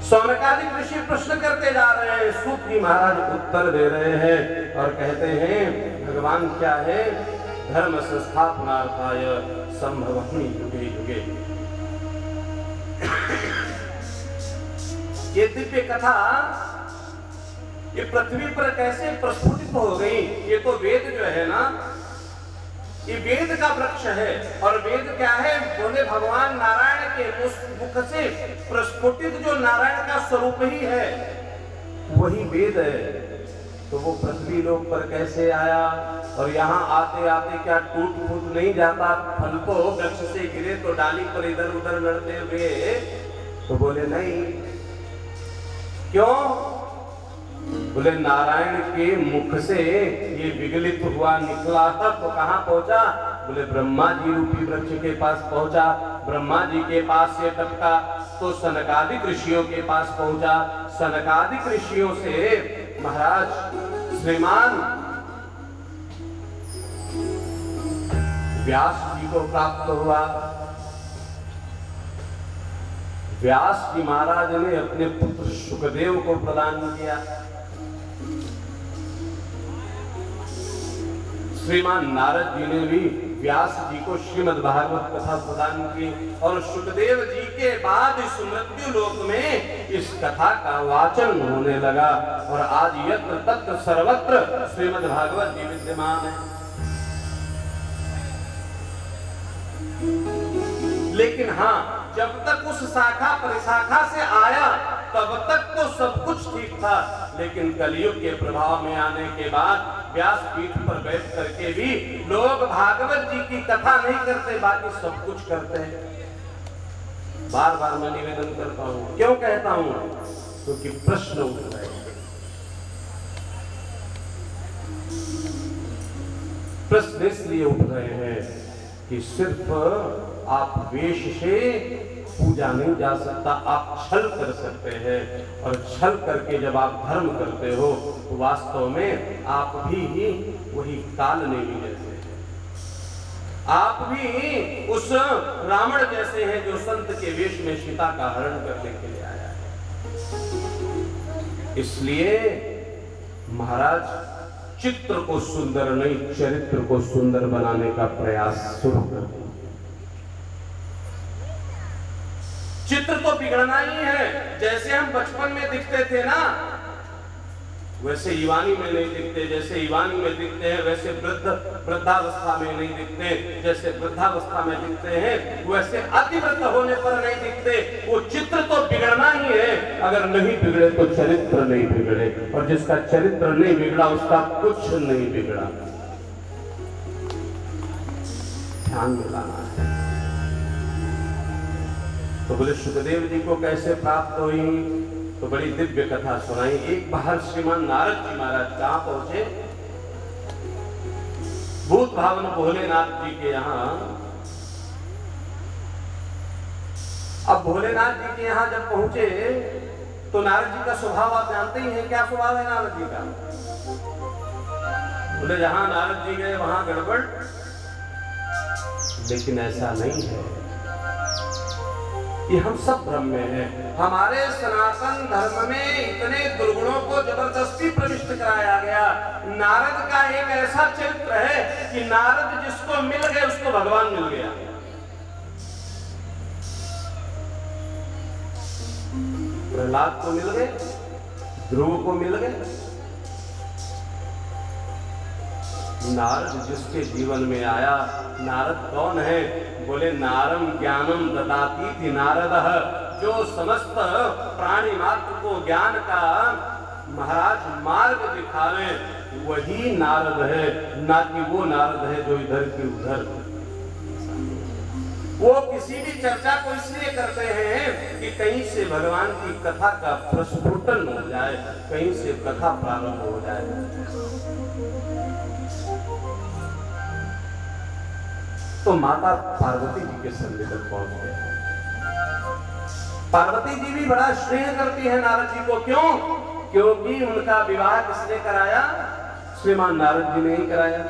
सौनकादिक ऋषि प्रश्न करते जा रहे हैं, सूत जी महाराज उत्तर दे रहे हैं और कहते हैं भगवान क्या है, धर्म संस्थापनार्थाय संभवहि युगे युगे। ये दिव्य कथा ये पृथ्वी पर कैसे प्रस्फुटित हो गई। ये तो वेद जो है ना, ये वेद का वृक्ष है। और वेद क्या है, बोले भगवान नारायण के मुख से प्रस्फुटित जो नारायण का स्वरूप ही है वही वेद है। तो वो पृथ्वी लोक पर कैसे आया, और यहाँ आते आते क्या टूट फूट नहीं जाता, फल तो वृक्ष से गिरे तो डाली पर इधर उधर लड़ते हुए। तो बोले नहीं, क्यों, बोले नारायण के मुख से ये विगलित हुआ निकला था तो कहां पहुंचा, बोले ब्रह्मा जी रूपी वृक्ष के पास पहुंचा। ब्रह्मा जी के पास से टपका तो सनकादिक ऋषियों के पास पहुंचा। सनकादिक ऋषियों से महाराज श्रीमान व्यास जी को प्राप्त हुआ। व्यास जी महाराज ने अपने पुत्र सुखदेव को प्रदान किया। श्रीमान नारद जी ने भी व्यास जी को श्रीमद् भागवत कथा प्रदान की। और सुखदेव जी के बाद इस मृत्यु लोक में इस कथा का वाचन होने लगा। और आज यत्र तत्र सर्वत्र श्रीमद् भागवत जी विद्यमान है। लेकिन हाँ, जब तक उस शाखा परिशाखा से आया तब तक तो सब कुछ ठीक था। लेकिन कलयुग के प्रभाव में आने के बाद व्यास पीठ पर बैठ करके भी लोग भागवत जी की कथा नहीं करते, बाकी सब कुछ करते हैं। बार बार मैं निवेदन करता हूं, क्यों कहता हूं, क्योंकि प्रश्न उठ रहे हैं। प्रश्न इसलिए उठ रहे हैं कि सिर्फ आप वेश से पूजा नहीं जा सकता, आप छल कर सकते हैं। और छल करके जब आप धर्म करते हो तो वास्तव में आप भी वही काल नेमी जैसे हैं। आप भी उस रावण जैसे हैं जो संत के वेश में सीता का हरण करने के लिए आया है। इसलिए महाराज चित्र को सुंदर नहीं, चरित्र को सुंदर बनाने का प्रयास शुरू कर दिया। चित्र तो बिगड़ना ही है। जैसे हम बचपन में दिखते थे ना, वैसे युवानी में नहीं दिखते। जैसे युवानी में दिखते हैं वैसे वृद्धावस्था में नहीं दिखते। जैसे वृद्धावस्था में दिखते हैं वैसे अतिवृद्ध होने पर नहीं दिखते। वो चित्र तो बिगड़ना ही है। अगर नहीं बिगड़े तो चरित्र नहीं बिगड़े, और जिसका चरित्र नहीं बिगड़ा उसका कुछ नहीं बिगड़ा। ध्यान में लाना है। तो बोले सुखदेव जी को कैसे प्राप्त हुई, तो बड़ी दिव्य कथा सुनाई। एक बार श्रीमान नारद जी महाराज कहां पहुंचे, भूत भावन भोलेनाथ जी के यहाँ। अब भोलेनाथ जी के यहाँ जब पहुंचे तो नारद जी का स्वभाव आप जानते ही हैं। क्या स्वभाव है नारद जी का, बोले जहां नारद जी गए वहां गड़बड़। लेकिन ऐसा नहीं है, ये हम सब भ्रम में हैं। हमारे सनातन धर्म में इतने दुर्गुणों को जबरदस्ती प्रविष्ट कराया गया। नारद का एक ऐसा चरित्र है कि नारद जिसको मिल गए उसको भगवान मिल गया। प्रहलाद को मिल गए, ध्रुव को मिल गए। नारद जिसके जीवन में आया, नारद कौन है, बोले नारम ज्ञानम ददाती थी नारदः, जो समस्त प्राणी मात्र को ज्ञान का महाराज मार्ग दिखावे वही नारद है, ना कि वो नारद है जो इधर की उधर। वो किसी भी चर्चा को इसलिए करते हैं कि कहीं से भगवान की कथा का प्रस्फुटन हो जाए, कहीं से कथा प्रारंभ हो जाए। तो माता पार्वती जी के सन्निकट पहुंच गए। पार्वती जी भी बड़ा स्नेह करती है नारद जी को। क्यों? क्योंकि उनका विवाह किसने कराया? श्रीमान नारद जी ने ही कराया।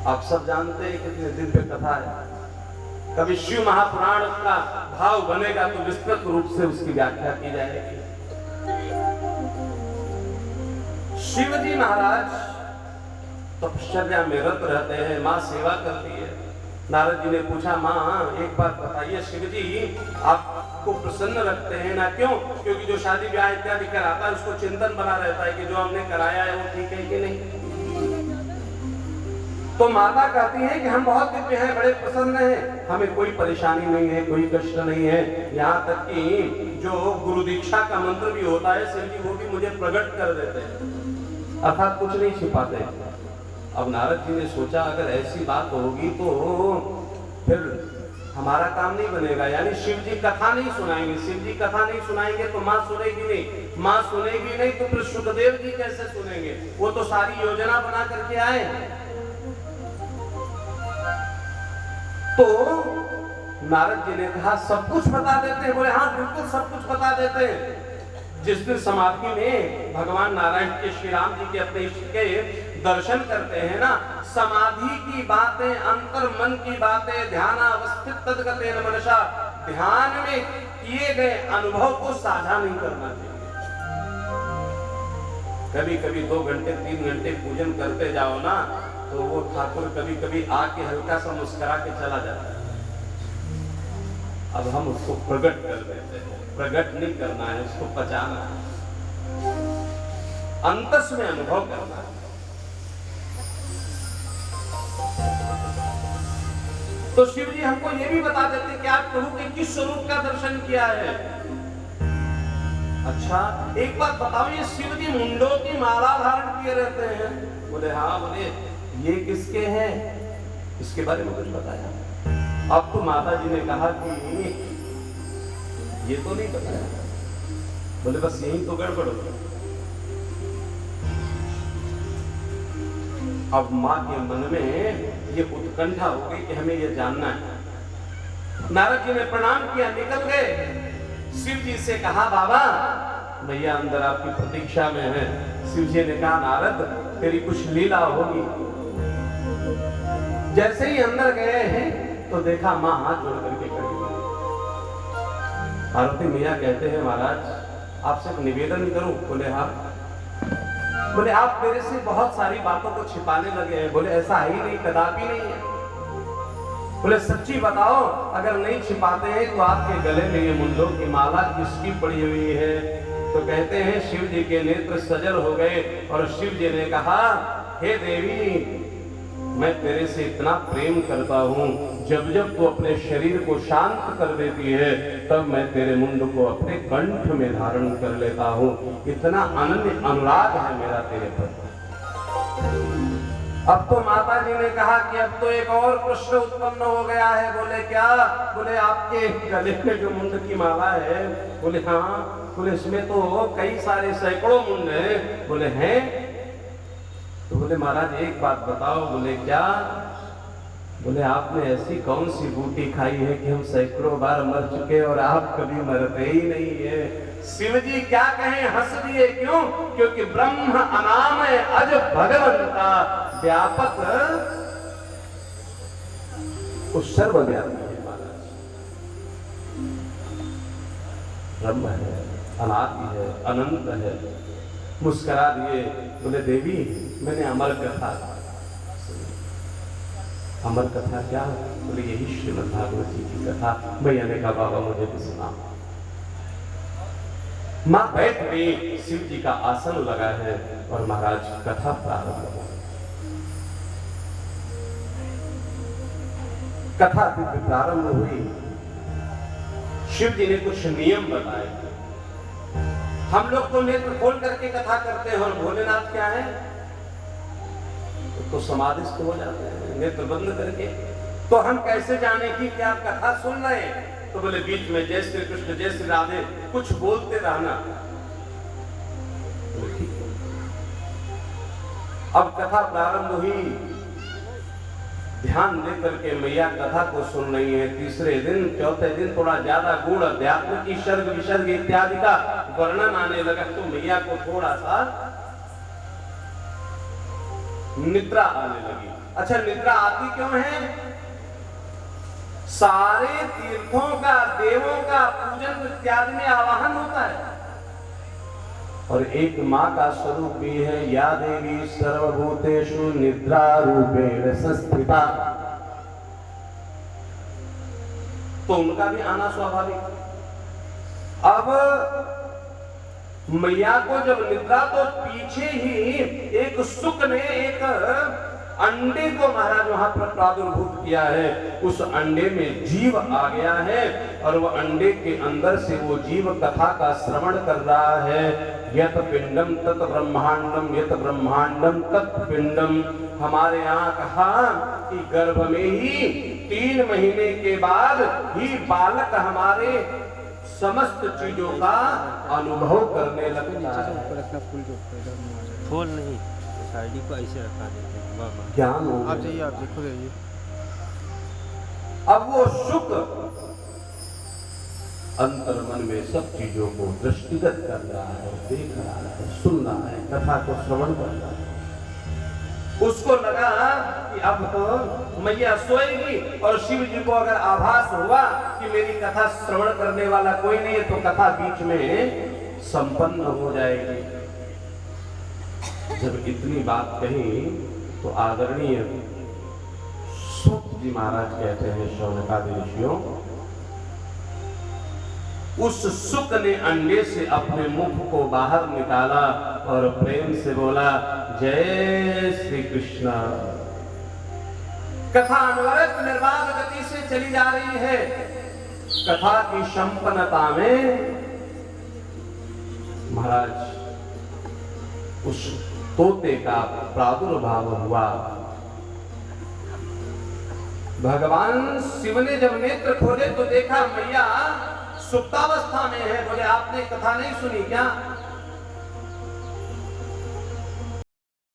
आप सब जानते हैं कितने दिव्य कथा है। कभी शिव महापुराण का भाव बनेगा तो विस्तृत रूप से उसकी व्याख्या की जाएगी। शिव जी महाराज तपश्चर्या में रत रहते हैं, मां सेवा करती है। नारद जी ने पूछा, मां एक बात बताइए, शिव जी आपको प्रसन्न रखते हैं ना? क्यों? क्योंकि जो शादी ब्याह इत्यादि कराता है उसको चिंतन बना रहता है कि जो हमने कराया है वो ठीक है कि नहीं। तो माता कहती है कि हम बहुत दिव्य हैं, बड़े प्रसन्न हैं, हमें कोई परेशानी नहीं है, कोई कष्ट नहीं है। यहाँ तक कि जो गुरु दीक्षा का मंत्र भी होता है शिव जी वो भी मुझे प्रकट कर देते हैं, अर्थात कुछ नहीं छिपाते। अब नारद जी ने सोचा अगर ऐसी बात होगी तो फिर हमारा काम नहीं बनेगा, यानी शिव जी कथा नहीं सुनाएंगे। शिव जी कथा नहीं सुनाएंगे तो माँ सुनेगी नहीं, माँ सुनेगी नहीं तो फिर सुखदेव जी कैसे सुनेंगे? वो तो सारी योजना बना करके आए। तो नारद जी ने कहा सब कुछ बता देते हैं। बोले हाँ बिल्कुल सब कुछ बता देते हैं। जिस दिन समाधि में भगवान नारायण के श्री राम जी के अपने इष्ट के दर्शन करते हैं ना, समाधि की बातें, अंतर मन की बातें, ध्यान अवस्थित तद्गतेन मनसा, ध्यान में किए गए अनुभव को साझा नहीं करना चाहिए। कभी कभी 2 घंटे 3 घंटे पूजन करते जाओ ना तो वो ठाकुर कभी कभी आके हल्का सा मुस्कुरा के चला जाता है। अब हम उसको प्रकट कर देते हैं। प्रकट नहीं करना है, उसको पचाना है, अंतस में अनुभव करना है। तो शिव जी हमको ये भी बता देते कि आप प्रभु के किस स्वरूप का दर्शन किया है। अच्छा एक बात बताओ, ये शिव जी मुंडों की माला धारण किए रहते हैं? बोले हाँ। बोले ये किसके हैं? इसके बारे में कुछ बताया? अब तो माता जी ने कहा कि ये तो नहीं बताया। बोले बस यही तो गड़बड़ हो गई। अब माँ के मन में ये उत्कंठा हो गई कि हमें ये जानना है। नारद जी ने प्रणाम किया, निकल गए। शिव जी से कहा बाबा भैया अंदर आपकी प्रतीक्षा में है। शिव जी ने कहा नारद तेरी कुछ लीला होगी। जैसे ही अंदर गए हैं तो देखा मां हाथ जोड़ करके खड़ी है। पार्वती मैया कहते हैं महाराज आपसे एक निवेदन करूं? बोले हाँ। बोले आप मेरे से बहुत सारी बातों को छिपाने लगे हैं। बोले ऐसा ही नहीं, कदापि नहीं है। बोले सच्ची बताओ, अगर नहीं छिपाते हैं तो आपके गले में ये मुंडों की माला किसकी पड़ी हुई है? तो कहते हैं शिव जी के नेत्र सजल हो गए और शिव जी ने कहा हे देवी मैं तेरे से इतना प्रेम करता हूँ, जब जब तू अपने शरीर को शांत कर देती है तब मैं तेरे मुंड को अपने कंठ में धारण कर लेता हूँ। इतना अनन्य अनुराग है मेरा तेरे पर। अब तो माता जी ने कहा कि अब तो एक और प्रश्न उत्पन्न हो गया है। बोले क्या? बोले आपके गले में जो मुंड की माला है? बोले हाँ। बोले इसमें तो कई सारे सैकड़ों मुंड हैं। बोले हैं? तो बोले महाराज एक बात बताओ। बोले क्या? बोले आपने ऐसी कौन सी बूटी खाई है कि हम सैकड़ों बार मर चुके और आप कभी मरते ही नहीं है। शिव जी क्या कहें, हंस दिए। क्यों? क्योंकि ब्रह्म अनाम अज भगवंता व्यापक उस सर्वव्यापी है महाराज। ब्रह्म है, अनादि है, अनंत है। मुस्कुरा दिए। बोले देवी मैंने अमर कथा। अमर कथा क्या? बोले यही श्रीमद् भागवत जी की कथा। भैया ने कहा बाबा मुझे भी सुना। मां बैठ गई, शिव जी का आसन लगा है और महाराज कथा प्रारंभ हो। कथा प्रारंभ हुई। शिव जी ने कुछ नियम बताए। हम लोग तो नेत्र खोल करके कथा करते हैं और भोलेनाथ क्या है तो समाधिस्थ हो जाते हैं नेत्र बंद करके। तो हम कैसे जाने कि क्या आप कथा सुन रहे हैं? तो बोले बीच में जय श्री कृष्ण जय श्री राधे कुछ बोलते रहना। अब कथा प्रारंभ हुई, ध्यान दे करके मैया कथा को सुन रही है। तीसरे दिन चौथे दिन थोड़ा ज्यादा गूढ़ अध्यात्म की सर्ग विसर्ग इत्यादि का वर्णन आने लगा, तो मैया को थोड़ा सा निद्रा आने लगी। अच्छा, निद्रा आती क्यों है? सारे तीर्थों का, देवों का पूजन इत्यादि में आवाहन होता है, और एक मां का स्वरूप भी है, या देवी सर्वभूतेषु निद्रा रूपेण संस्थिता, तो उनका भी आना स्वाभाविक। अब मैया को जब निद्रा, तो पीछे ही एक शुक ने एक अंडे को महाराज वहां पर प्रादुर्भूत किया है। उस अंडे में जीव आ गया है, और वह अंडे के अंदर से वो जीव कथा का श्रवण कर रहा है। यत पिंडम तत ब्रह्मांडम, यत ब्रह्मांडम तत् पिंडम। हमारे यहाँ कहा कि गर्भ में ही 3 महीने के बाद ही बालक हमारे समस्त चीजों का अनुभव करने लगता है। फूल नहीं, साइड को ऐसे रखा देते हैं। ज्ञान हो, आप जाइए, आप देखो जाइए। अब वो शुक अंतर मन में सब चीजों को दृष्टिगत कर रहा है, देख रहा है, सुन रहा है, कथा को श्रवण कर रहा है। उसको लगा कि अब तो मैया सोएगी, और शिव जी को अगर आभास हुआ कि मेरी कथा श्रवण करने वाला कोई नहीं है, तो कथा बीच में संपन्न हो जाएगी। जब इतनी बात कही तो आदरणीय सूत जी महाराज कहते हैं, शौनकादि ऋषियों, उस शुक ने अंडे से अपने मुख को बाहर निकाला और प्रेम से बोला, जय श्री कृष्ण। कथा अनवरत निर्बाध गति से चली जा रही है। कथा की संपन्नता में महाराज उस तोते का प्रादुर्भाव हुआ। भगवान शिव ने जब नेत्र खोले तो देखा मैया सुप्तावस्था में है। बोले, आपने कथा नहीं सुनी क्या?